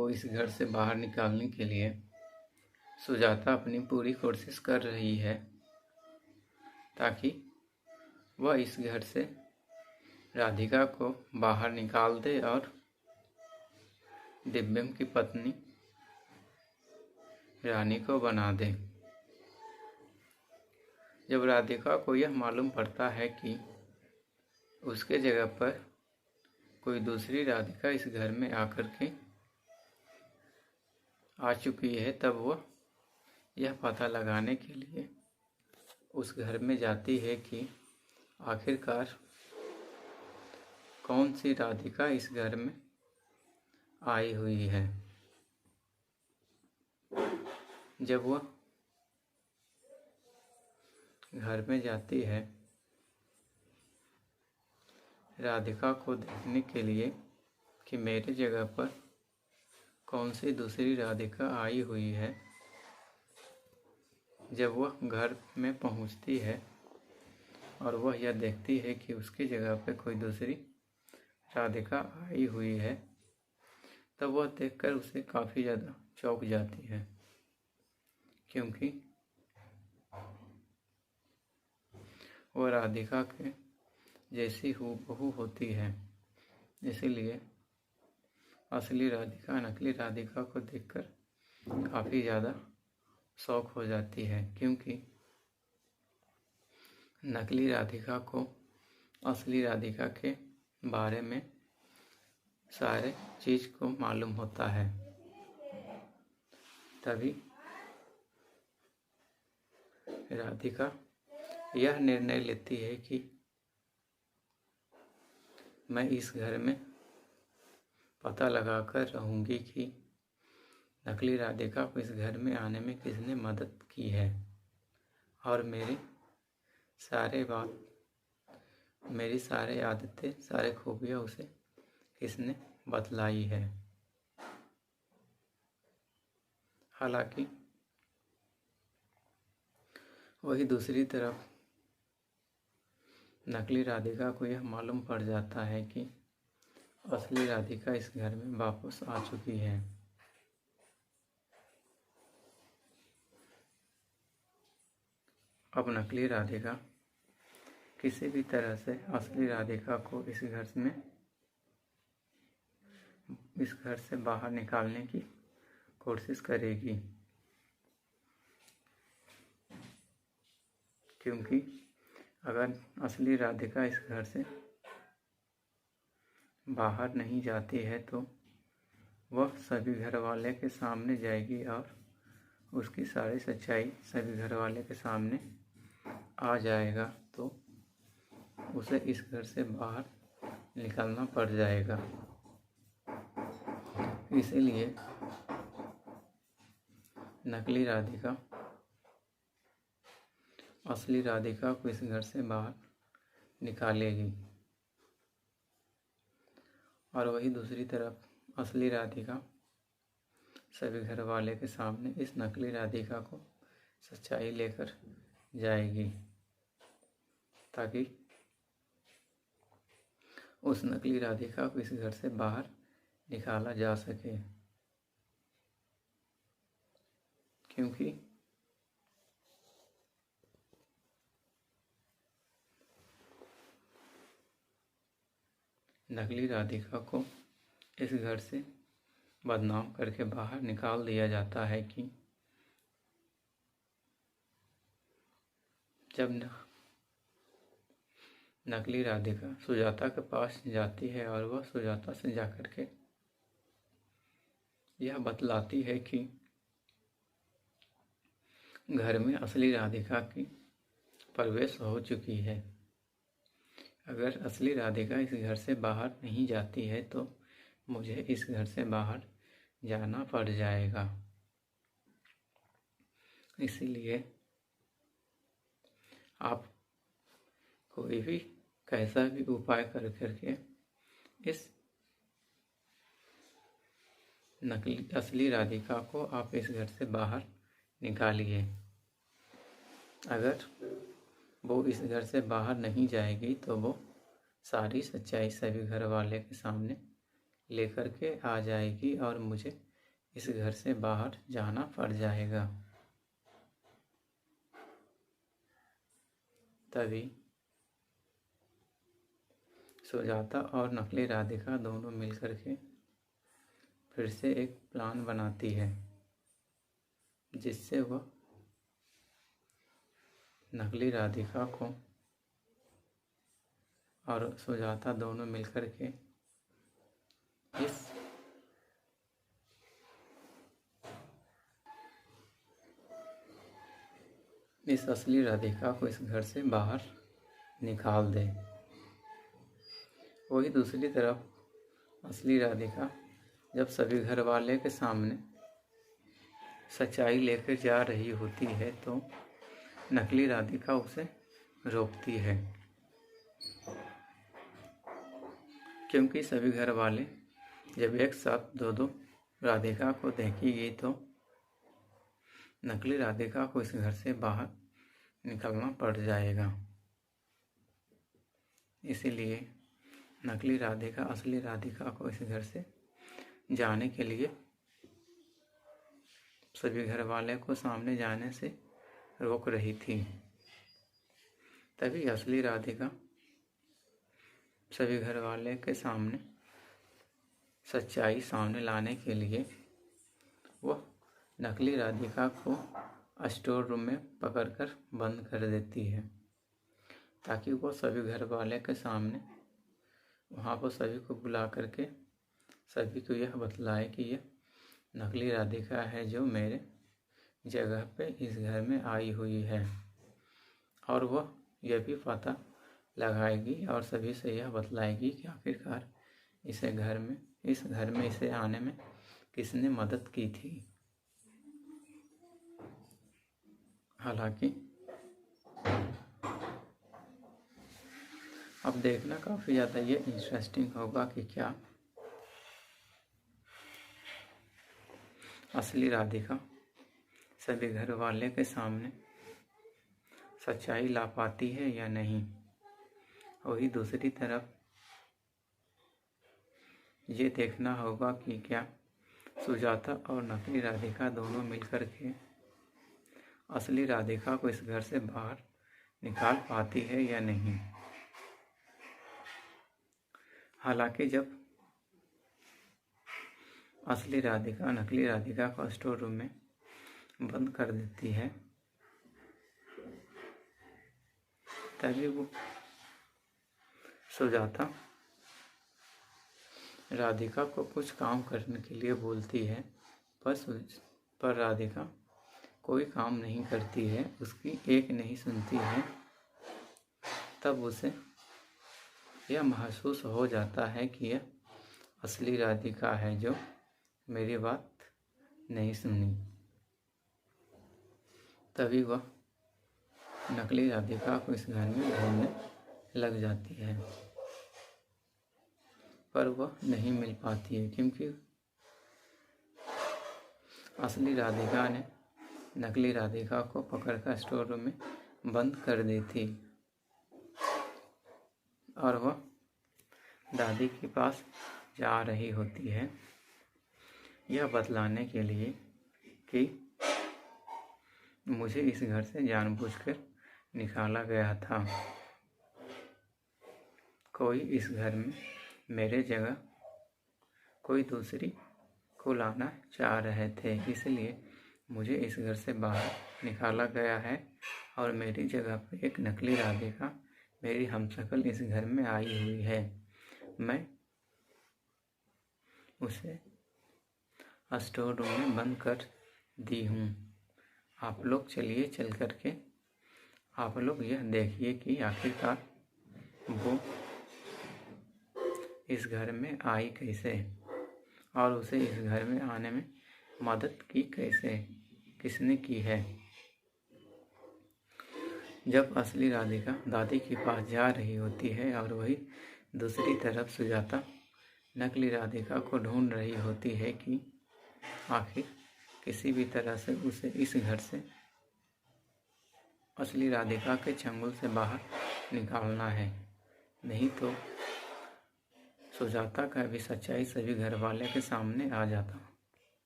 को इस घर से बाहर निकालने के लिए सुजाता अपनी पूरी कोशिश कर रही है ताकि वह इस घर से राधिका को बाहर निकाल दे और दिव्यम की पत्नी रानी को बना दे। जब राधिका को यह मालूम पड़ता है कि उसके जगह पर कोई दूसरी राधिका इस घर में आकर के आ चुकी है, तब वह यह पता लगाने के लिए उस घर में जाती है कि आखिरकार कौन सी राधिका इस घर में आई हुई है। जब वह घर में जाती है राधिका को देखने के लिए कि मेरे जगह पर कौन सी दूसरी राधिका आई हुई है, जब वह घर में पहुंचती है और वह यह देखती है कि उसकी जगह पर कोई दूसरी राधिका आई हुई है, तब वह देखकर उसे काफ़ी ज़्यादा चौंक जाती है, क्योंकि वह राधिका के जैसी हूबहू होती है। इसीलिए असली राधिका नकली राधिका को देखकर काफ़ी ज़्यादा शौक हो जाती है, क्योंकि नकली राधिका को असली राधिका के बारे में सारे चीज़ को मालूम होता है। तभी राधिका यह निर्णय लेती है कि मैं इस घर में पता लगाकर रहूंगी कि नकली राधिका को इस घर में आने में किसने मदद की है और मेरी सारे आदतें, सारे खूबियाँ उसे किसने बतलाई है। हालांकि वही दूसरी तरफ नकली राधिका को यह मालूम पड़ जाता है कि असली राधिका इस घर में वापस आ चुकी है। अब नकली राधिका किसी भी तरह से असली राधिका को इस घर से बाहर निकालने की कोशिश करेगी, क्योंकि अगर असली राधिका इस घर से बाहर नहीं जाती है तो वह सभी घर वाले के सामने जाएगी और उसकी सारी सच्चाई सभी घर वाले के सामने आ जाएगा, तो उसे इस घर से बाहर निकलना पड़ जाएगा। इसीलिए नकली राधिका असली राधिका को इस घर से बाहर निकालेगी और वही दूसरी तरफ असली राधिका सभी घर वाले के सामने इस नकली राधिका को सच्चाई लेकर जाएगी, ताकि उस नकली राधिका को इस घर से बाहर निकाला जा सके। क्योंकि नकली राधिका को इस घर से बदनाम करके बाहर निकाल दिया जाता है कि जब नकली राधिका सुजाता के पास जाती है और वह सुजाता से जाकर के यह बतलाती है कि घर में असली राधिका की प्रवेश हो चुकी है। अगर असली राधिका इस घर से बाहर नहीं जाती है तो मुझे इस घर से बाहर जाना पड़ जाएगा। इसीलिए आप कोई भी कैसा भी उपाय कर करके इस नकली असली राधिका को आप इस घर से बाहर निकालिए। अगर वो इस घर से बाहर नहीं जाएगी तो वो सारी सच्चाई सभी घर वाले के सामने लेकर के आ जाएगी और मुझे इस घर से बाहर जाना पड़ जाएगा। तभी सुजाता और नकली राधिका दोनों मिलकर के फिर से एक प्लान बनाती है, जिससे वह नकली राधिका को और सुजाता दोनों मिलकर के इस असली राधिका को इस घर से बाहर निकाल दे। वही दूसरी तरफ असली राधिका जब सभी घर वाले के सामने सच्चाई लेकर जा रही होती है तो नकली राधिका उसे रोकती है, क्योंकि सभी घर वाले जब एक साथ दो राधिका को देखेंगे तो नकली राधिका को इस घर से बाहर निकलना पड़ जाएगा। इसीलिए नकली राधिका असली राधिका को इस घर से जाने के लिए सभी घर वाले को सामने जाने से रोक रही थी। तभी असली राधिका सभी घर वाले के सामने सच्चाई सामने लाने के लिए वह नकली राधिका को स्टोर रूम में पकड़कर बंद कर देती है, ताकि वो सभी घर वाले के सामने वहाँ पर सभी को बुला करके सभी को यह बतलाए कि यह नकली राधिका है जो मेरे जगह पे इस घर में आई हुई है, और वह यह भी पता लगाएगी और सभी से यह बतलाएगी कि आखिरकार इस घर में इसे आने में किसने मदद की थी। हालांकि अब देखना काफ़ी ज़्यादा ये इंटरेस्टिंग होगा कि क्या असली राधिका सभी घर वाले के सामने सच्चाई ला पाती है या नहीं। वही दूसरी तरफ ये देखना होगा कि क्या सुजाता और नकली राधिका दोनों मिलकर के असली राधिका को इस घर से बाहर निकाल पाती है या नहीं। हालांकि जब असली राधिका नकली राधिका को स्टोर रूम में बंद कर देती है, तभी वो सुजाता राधिका को कुछ काम करने के लिए बोलती है, पर राधिका कोई काम नहीं करती है, उसकी एक नहीं सुनती है। तब उसे यह महसूस हो जाता है कि यह असली राधिका है जो मेरी बात नहीं सुनी। तभी वह नकली राधिका को इस घर में ढूंढने लग जाती है, पर वह नहीं मिल पाती है, क्योंकि असली राधिका ने नकली राधिका को पकड़कर स्टोर रूम में बंद कर दी थी और वह दादी के पास जा रही होती है यह बतलाने के लिए कि मुझे इस घर से जानबूझकर निकाला गया था। कोई इस घर में मेरे जगह कोई दूसरी को लाना चाह रहे थे, इसलिए मुझे इस घर से बाहर निकाला गया है और मेरी जगह पर एक नकली राधिका मेरी हमशक्ल इस घर में आई हुई है। मैं उसे स्टोर रूम में बंद कर दी हूँ। आप लोग चलिए चल करके आप लोग यह देखिए कि आखिरकार वो इस घर में आई कैसे और उसे इस घर में आने में मदद की कैसे, किसने की है। जब असली राधिका दादी के पास जा रही होती है और वही दूसरी तरफ सुजाता नकली राधिका को ढूंढ रही होती है कि आखिर किसी भी तरह से उसे इस घर से असली राधिका के चंगुल से बाहर निकालना है, नहीं तो सुजाता का भी सच्चाई सभी घर वाले के सामने आ जाता।